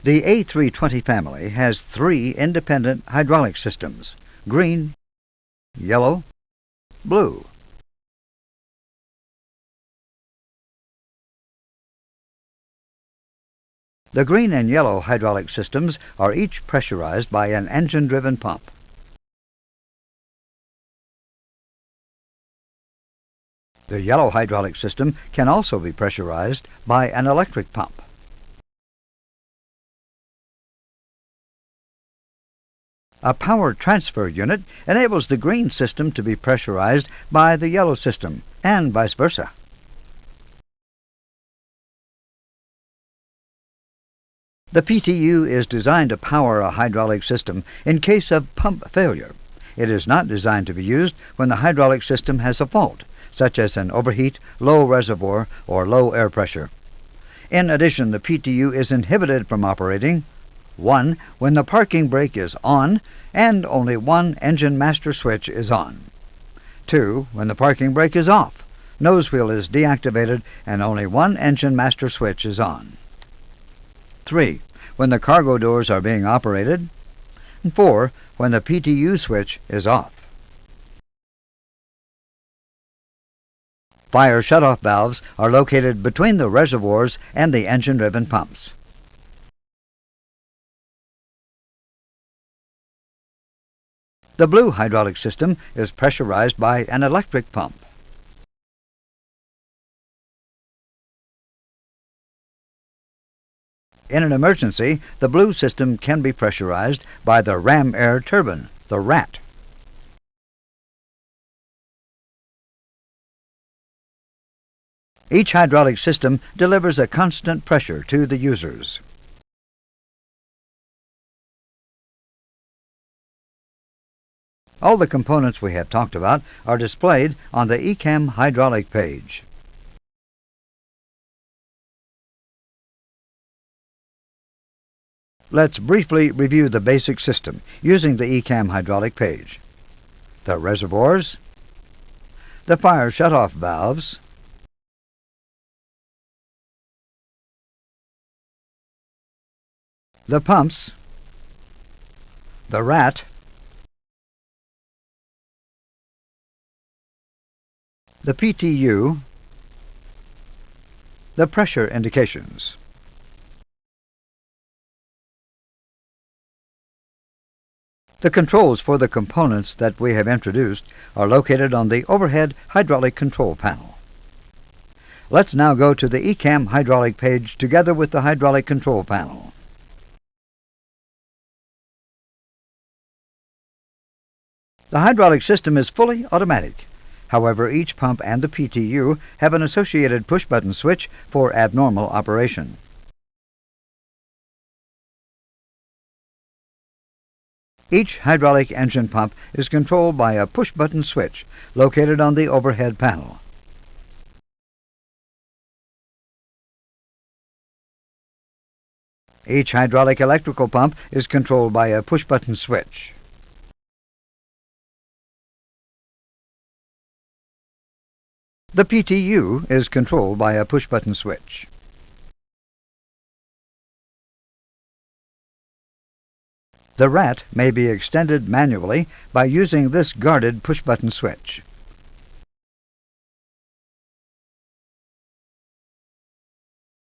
The A320 family has 3 independent hydraulic systems: green, yellow, blue. The green and yellow hydraulic systems are each pressurized by an engine-driven pump. The yellow hydraulic system can also be pressurized by an electric pump. A power transfer unit enables the green system to be pressurized by the yellow system, and vice versa. The PTU is designed to power a hydraulic system in case of pump failure. It is not designed to be used when the hydraulic system has a fault, such as an overheat, low reservoir, or low air pressure. In addition, the PTU is inhibited from operating 1. When the parking brake is on and only one engine master switch is on. 2. When the parking brake is off, nose wheel is deactivated and only one engine master switch is on. 3. When the cargo doors are being operated. 4. When the PTU switch is off. Fire shutoff valves are located between the reservoirs and the engine-driven pumps. The blue hydraulic system is pressurized by an electric pump. In an emergency, the blue system can be pressurized by the ram air turbine, the RAT. Each hydraulic system delivers a constant pressure to the users. All the components we have talked about are displayed on the ECAM hydraulic page. Let's briefly review the basic system using the ECAM hydraulic page. The reservoirs, the fire shutoff valves, the pumps, the RAT, the PTU, the pressure indications. The controls for the components that we have introduced are located on the overhead hydraulic control panel. Let's now go to the ECAM hydraulic page together with the hydraulic control panel. The hydraulic system is fully automatic. However, each pump and the PTU have an associated push-button switch for abnormal operation. Each hydraulic engine pump is controlled by a push-button switch located on the overhead panel. Each hydraulic electrical pump is controlled by a push-button switch. The PTU is controlled by a push-button switch. The RAT may be extended manually by using this guarded push-button switch.